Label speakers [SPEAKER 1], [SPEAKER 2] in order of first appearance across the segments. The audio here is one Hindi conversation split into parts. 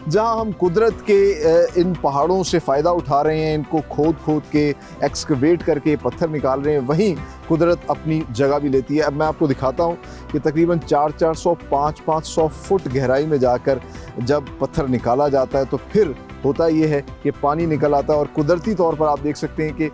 [SPEAKER 1] जहां हम कुदरत के इन पहाड़ों से फ़ायदा उठा रहे हैं, इनको खोद खोद के एक्सकवेट करके पत्थर निकाल रहे हैं, वहीं कुदरत अपनी जगह भी लेती है। अब मैं आपको दिखाता हूं कि तकरीबन 400 500 फुट गहराई में जाकर जब पत्थर निकाला जाता है तो फिर होता ये है कि पानी निकल आता है। और कुदरती तौर पर आप देख सकते हैं कि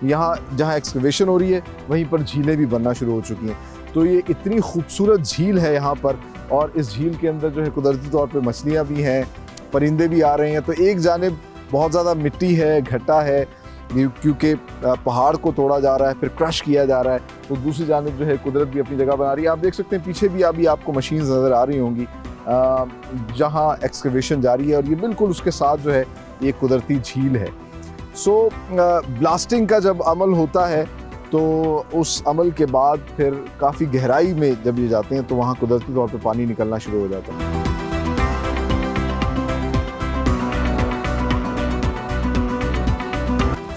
[SPEAKER 1] यहाँ जहाँ एक्सकवेशन हो रही है वहीं पर झीलें भी बनना शुरू हो चुकी हैं। तो ये इतनी खूबसूरत झील है यहाँ पर, और इस झील के अंदर जो है कुदरती तौर पे मछलियाँ भी हैं, परिंदे भी आ रहे हैं। तो एक जानिब बहुत ज़्यादा मिट्टी है, घटा है, क्योंकि पहाड़ को तोड़ा जा रहा है, फिर क्रश किया जा रहा है, तो दूसरी जानिब जो है कुदरत भी अपनी जगह बना रही है। आप देख सकते हैं पीछे भी अभी आपको मशीन्स नज़र आ रही होंगी जहाँ एक्सकवेशन जारी है, और ये बिल्कुल उसके साथ जो है ये कुदरती झील है। सो ब्लास्टिंग का जब अमल होता है तो उस अमल के बाद फिर काफ़ी गहराई में जब ये जाते हैं तो वहाँ कुदरती तौर पे पानी निकलना शुरू हो जाता है।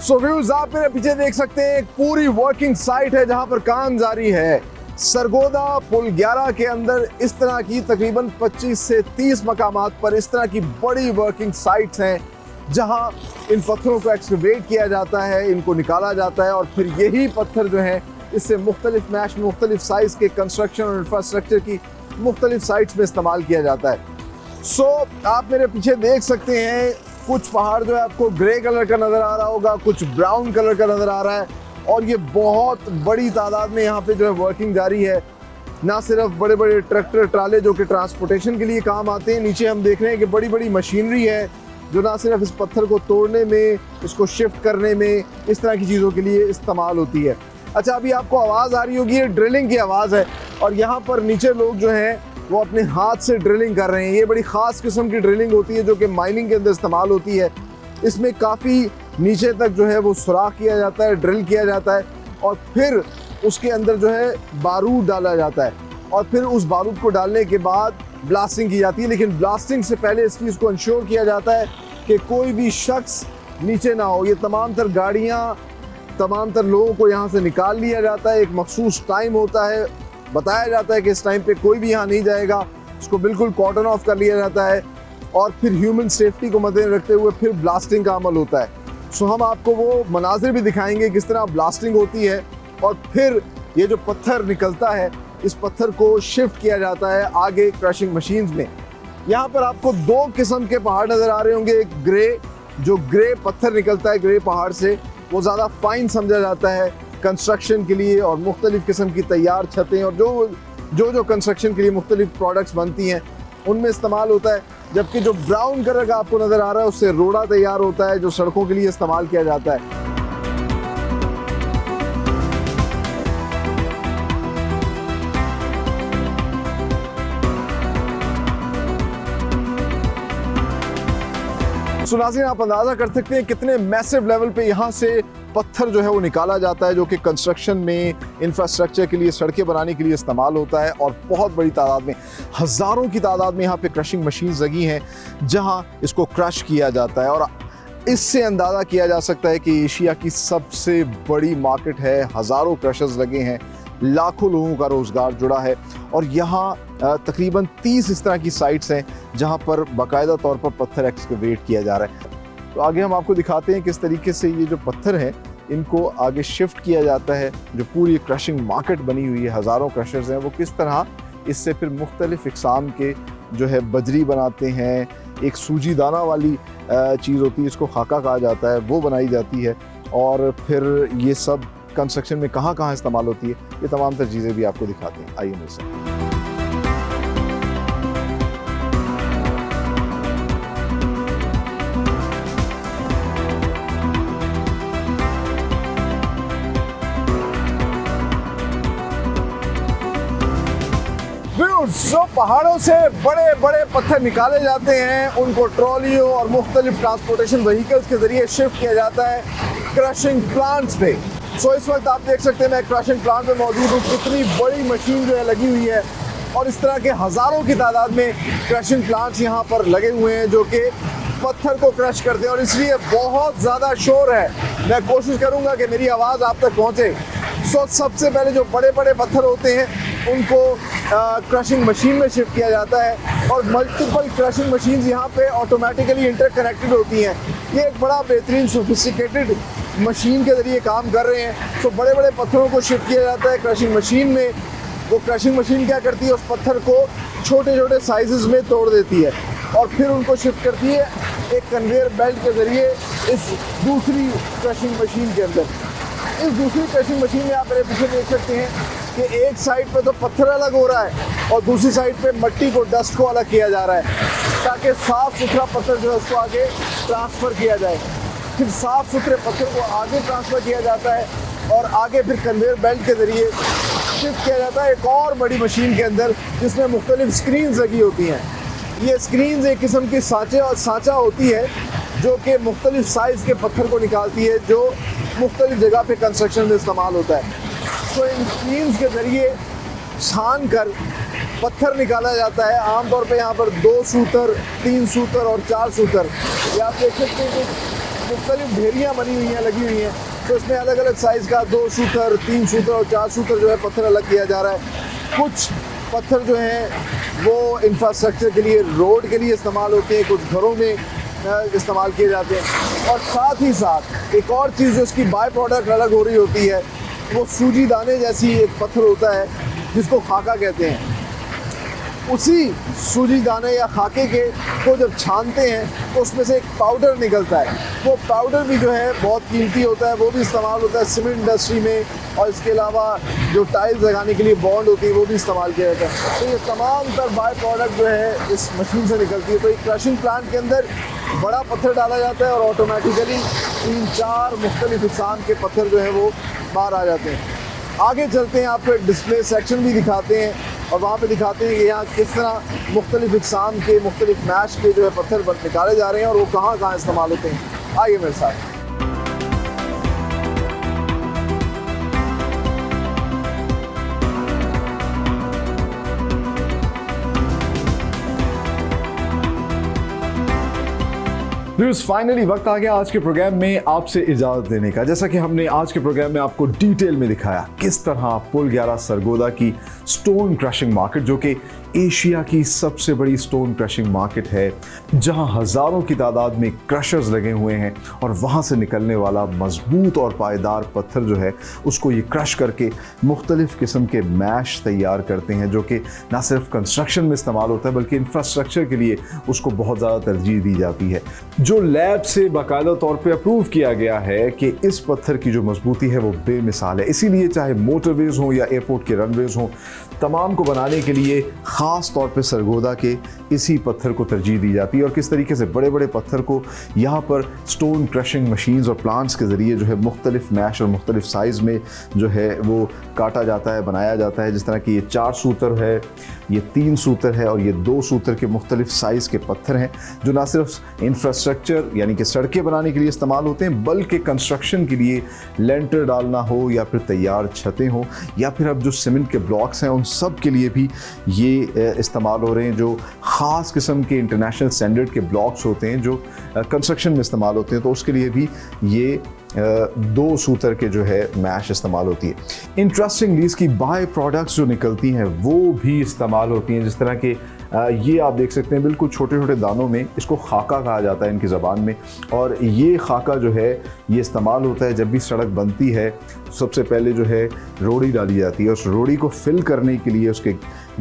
[SPEAKER 1] सो व्यूज़, आप मेरे पीछे देख सकते हैं एक पूरी वर्किंग साइट है जहाँ पर काम जारी है। सरगोदा पुल 11 के अंदर इस तरह की तकरीबन 25 से 30 मकामात पर इस तरह की बड़ी वर्किंग साइट्स हैं जहां इन पत्थरों को एक्सकवेट किया जाता है, इनको निकाला जाता है, और फिर यही पत्थर जो है इससे मुख्तलिफ मैश में मुख्तलिफ साइज़ के कंस्ट्रक्शन और इंफ्रास्ट्रक्चर की मुख्तलिफ साइट्स में इस्तेमाल किया जाता है। सो आप मेरे पीछे देख सकते हैं कुछ पहाड़ जो है आपको ग्रे कलर का नज़र आ रहा होगा, कुछ ब्राउन कलर का नज़र आ रहा है, और ये बहुत बड़ी तादाद में यहाँ पे जो है वर्किंग जारी है। ना सिर्फ बड़े बड़े ट्रैक्टर ट्राले जो कि ट्रांसपोर्टेशन के लिए काम आते हैं, नीचे हम देख रहे हैं कि बड़ी बड़ी मशीनरी है जो ना सिर्फ इस पत्थर को तोड़ने में, इसको शिफ्ट करने में, इस तरह की चीज़ों के लिए इस्तेमाल होती है। अच्छा, अभी आपको आवाज़ आ रही होगी, ये ड्रिलिंग की आवाज़ है, और यहाँ पर नीचे लोग जो हैं वो अपने हाथ से ड्रिलिंग कर रहे हैं। ये बड़ी ख़ास किस्म की ड्रिलिंग होती है जो कि माइनिंग के अंदर इस्तेमाल होती है। इसमें काफ़ी नीचे तक जो है वो सुराख किया जाता है, ड्रिल किया जाता है, और फिर उसके अंदर जो है बारूद डाला जाता है, और फिर उस बारूद को डालने के बाद ब्लास्टिंग की जाती है। लेकिन ब्लास्टिंग से पहले इस चीज़ को इंश्योर किया जाता है कि कोई भी शख्स नीचे ना हो। ये तमाम तर गाड़ियाँ, तमाम तर लोगों को यहाँ से निकाल लिया जाता है। एक मखसूस टाइम होता है, बताया जाता है कि इस टाइम पे कोई भी यहाँ नहीं जाएगा, इसको बिल्कुल कॉर्डन ऑफ कर लिया जाता है, और फिर ह्यूमन सेफ्टी को मद्देनजर रखते हुए फिर ब्लास्टिंग का अमल होता है। सो हम आपको वो मनाजिर भी दिखाएंगे किस तरह ब्लास्टिंग होती है, और फिर ये जो पत्थर निकलता है इस पत्थर को शिफ्ट किया जाता है आगे क्रशिंग मशीन्स में। यहाँ पर आपको दो किस्म के पहाड़ नज़र आ रहे होंगे। एक ग्रे, जो ग्रे पत्थर निकलता है ग्रे पहाड़ से, वो ज़्यादा फाइन समझा जाता है कंस्ट्रक्शन के लिए, और मुख्तलिफ़ किस्म की तैयार छतें और जो कंस्ट्रक्शन के लिए मुख्तलिफ प्रोडक्ट्स बनती हैं उनमें इस्तेमाल होता है। जबकि जो ब्राउन कलर का आपको नज़र आ रहा है उससे रोड़ा तैयार होता है जो सड़कों के लिए इस्तेमाल किया जाता है। सो नाज़रीन, आप अंदाज़ा कर सकते हैं कितने मैसिव लेवल पे यहाँ से पत्थर जो है वो निकाला जाता है जो कि कंस्ट्रक्शन में, इंफ्रास्ट्रक्चर के लिए, सड़कें बनाने के लिए इस्तेमाल होता है। और बहुत बड़ी तादाद में, हज़ारों की तादाद में यहाँ पे क्रशिंग मशीन्स लगी हैं जहाँ इसको क्रश किया जाता है। और इससे अंदाज़ा किया जा सकता है कि एशिया की सबसे बड़ी मार्केट है, हज़ारों क्रशर्स लगे हैं, लाखों लोगों का रोज़गार जुड़ा है। और यहाँ तकरीबन 30 इस तरह की साइट्स हैं जहाँ पर बाकायदा तौर पर पत्थर एक्सकवेट किया जा रहा है। तो आगे हम आपको दिखाते हैं किस तरीके से ये जो पत्थर हैं इनको आगे शिफ्ट किया जाता है। जो पूरी क्रशिंग मार्केट बनी हुई है, हज़ारों क्रशर्स हैं, वो किस तरह इससे फिर मुख्तलिफ़ इक़साम के जो है बजरी बनाते हैं। एक सूजी दाना वाली चीज़ होती है, इसको खाका कहा जाता है, वो बनाई जाती है। और फिर ये सब कंस्ट्रक्शन में कहाँ कहाँ इस्तेमाल होती है, ये तमाम तर चीज़ें भी आपको दिखाते हैं। आइए मेरे साथ। जो पहाड़ों से बड़े बड़े पत्थर निकाले जाते हैं उनको ट्रॉलियों और मुख्तलिफ ट्रांसपोर्टेशन व्हीकल्स के जरिए शिफ्ट किया जाता है क्रशिंग प्लांट्स पे। सो इस वक्त आप देख सकते हैं मैं क्रशिंग प्लांट में मौजूद हूँ। कितनी बड़ी मशीन जो है लगी हुई है, और इस तरह के हज़ारों की तादाद में क्रशिंग प्लांट्स यहाँ पर लगे हुए हैं जो कि पत्थर को क्रश करते हैं, और इसलिए बहुत ज़्यादा शोर है। मैं कोशिश करूँगा कि मेरी आवाज़ आप तक पहुँचे। सो सबसे पहले जो बड़े बड़े पत्थर होते हैं उनको क्रशिंग मशीन में शिफ्ट किया जाता है और मल्टीपल क्रशिंग मशीन्स यहाँ पे ऑटोमेटिकली इंटरकनेक्टेड होती हैं। ये एक बड़ा बेहतरीन सोफिस्टिकेटेड मशीन के ज़रिए काम कर रहे हैं। तो बड़े बड़े पत्थरों को शिफ्ट किया जाता है क्रशिंग मशीन में। वो क्रशिंग मशीन क्या करती है, उस पत्थर को छोटे छोटे साइजेस में तोड़ देती है और फिर उनको शिफ्ट करती है एक कन्वेयर बेल्ट के ज़रिए इस दूसरी क्रशिंग मशीन के अंदर। इस दूसरी क्रशिंग मशीन में आप मेरे पीछे देख सकते हैं कि एक साइड पे तो पत्थर अलग हो रहा है और दूसरी साइड पे मिट्टी को, डस्ट को अलग किया जा रहा है ताकि साफ़ सुथरा पत्थर जो है उसको आगे ट्रांसफ़र किया जाए। फिर साफ़ सुथरे पत्थर को आगे ट्रांसफ़र किया जाता है और आगे फिर कन्वेयर बेल्ट के ज़रिए शिफ्ट किया जाता है एक और बड़ी मशीन के अंदर जिसमें मुख्तलिफ स्क्रीन्स लगी होती हैं। ये स्क्रीन्स एक किस्म की सांचा होती है जो कि मुख्तलिफ साइज़ के पत्थर को निकालती है जो मुख्तलिफ जगह पे कंस्ट्रक्शन में इस्तेमाल होता है। तो इन स्क्रीन्स के ज़रिए छान कर पत्थर निकाला जाता है। आमतौर पे यहाँ पर 2 सूतर, 3 सूतर और 4 सूतर, ये आप देख सकते हैं कि मुख्तलिफ ढेरियाँ बनी हुई हैं, लगी हुई हैं। तो इसमें अलग अलग साइज़ का 2 सूतर, 3 सूतर और 4 सूतर जो है पत्थर अलग किया जा रहा है। कुछ पत्थर जो हैं वो इंफ्रास्ट्रक्चर के लिए, रोड के लिए इस्तेमाल होते हैं, कुछ घरों में इस्तेमाल किए जाते हैं। और साथ ही साथ एक और चीज़ जो इसकी बाय प्रोडक्ट अलग हो रही होती है वो सूजी दाने जैसी एक पत्थर होता है जिसको खाका कहते हैं। उसी सूजी दाने या खाके के को जब छानते हैं तो उसमें से एक पाउडर निकलता है। वो पाउडर भी जो है बहुत कीमती होता है, वो भी इस्तेमाल होता है सीमेंट इंडस्ट्री में और इसके अलावा जो टाइल्स लगाने के लिए बॉन्ड होती है वो भी इस्तेमाल किया जाता है। तो ये तमाम तर बाय प्रोडक्ट जो है इस मशीन से निकलती है। तो एक क्रशिंग प्लांट के अंदर बड़ा पत्थर डाला जाता है और ऑटोमेटिकली 3-4 मुख्तलिफ इक़साम के पत्थर जो है वो बाहर आ जाते हैं। आगे चलते हैं, आपको एक डिस्प्ले सेक्शन भी दिखाते हैं और वहाँ पे दिखाते हैं कि यहाँ किस तरह मुख्तलिफ इक़साम के, मुख्तलिफ मैश के जो है पत्थर निकाले जा रहे हैं और वो कहाँ कहाँ इस्तेमाल होते हैं। आइए मेरे साथ। फाइनली वक्त आ गया आज के प्रोग्राम में आपसे इजाज़त देने का। जैसा कि हमने आज के प्रोग्राम में आपको डिटेल में दिखाया किस तरह पुल 11 सरगोदा की स्टोन क्रशिंग मार्केट, जो कि एशिया की सबसे बड़ी स्टोन क्रशिंग मार्केट है, जहां हज़ारों की तादाद में क्रशर्स लगे हुए हैं और वहां से निकलने वाला मजबूत और पायदार पत्थर जो है उसको ये क्रश करके मुख्तलिफ किस्म के मैश तैयार करते हैं, जो कि ना सिर्फ कंस्ट्रक्शन में इस्तेमाल होता है बल्कि इंफ्रास्ट्रक्चर के लिए उसको बहुत ज़्यादा तरजीह दी जाती है। जो लैब से बाकायदा तौर पे अप्रूव किया गया है कि इस पत्थर की जो मजबूती है वो बेमिसाल है। इसीलिए चाहे मोटरवेज हों या एयरपोर्ट के रनवेज हों, तमाम को बनाने के लिए ख़ास तौर पे सरगोदा के इसी पत्थर को तरजीह दी जाती है। और किस तरीके से बड़े बड़े पत्थर को यहाँ पर स्टोन क्रशिंग मशीन्स और प्लांट्स के ज़रिए जो है मुख्तलिफ मैश और मुख्तलिफ साइज़ में जो है वो काटा जाता है, बनाया जाता है। जिस तरह कि ये 4 सूतर है, ये 3 सूतर है और ये 2 सूतर के मुख्तलिफ साइज़ के पत्थर हैं, जो ना सिर्फ इंफ्रास्ट्रक्चर यानी कि सड़कें बनाने के लिए इस्तेमाल होते हैं बल्कि कंस्ट्रक्शन के लिए, लेंटर डालना हो या फिर तैयार छतें हो या फिर अब जो सीमेंट के ब्लॉक्स हैं उन सब के लिए भी ये इस्तेमाल हो रहे हैं। जो ख़ास किस्म के इंटरनेशनल स्टैंडर्ड के ब्लॉक्स होते हैं जो कंस्ट्रक्शन में इस्तेमाल होते हैं, तो उसके लिए भी ये 2 सूतर के जो है मैश इस्तेमाल होती है। इंटरेस्टिंगली इसकी बाय प्रोडक्ट्स जो निकलती हैं वो भी इस्तेमाल होती हैं। जिस तरह के ये आप देख सकते हैं बिल्कुल छोटे छोटे दानों में, इसको खाका कहा जाता है इनकी ज़बान में, और ये खाका जो है ये इस्तेमाल होता है जब भी सड़क बनती है। सबसे पहले जो है रोड़ी डाली जाती है, उस रोड़ी को फिल करने के लिए, उसके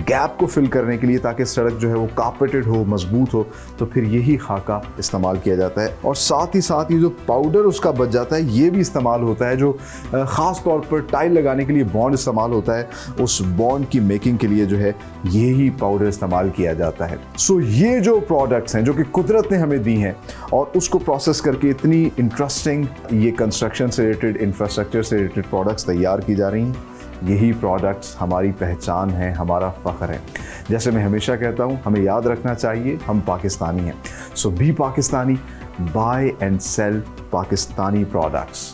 [SPEAKER 1] गैप को फिल करने के लिए, ताकि सड़क जो है वो कार्पेटेड हो, मजबूत हो, तो फिर यही खाका इस्तेमाल किया जाता है। और साथ ही जो पाउडर उसका बच जाता है ये भी इस्तेमाल होता है, जो ख़ास तौर पर टाइल लगाने के लिए बॉन्ड इस्तेमाल होता है, उस बॉन्ड की मेकिंग के लिए जो है यही पाउडर इस्तेमाल किया जाता है। सो ये जो प्रोडक्ट्स हैं जो कि कुदरत ने हमें दी हैं और उसको प्रोसेस करके इतनी इंटरेस्टिंग ये कंस्ट्रक्शन से रिलेटेड, इंफ्रास्ट्रक्चर से रिलेटेड प्रोडक्ट्स तैयार की जा रही हैं, यही प्रोडक्ट्स हमारी पहचान है, हमारा फ़ख्र है। जैसे मैं हमेशा कहता हूँ, हमें याद रखना चाहिए हम पाकिस्तानी हैं। So be Pakistani, buy and sell Pakistani products.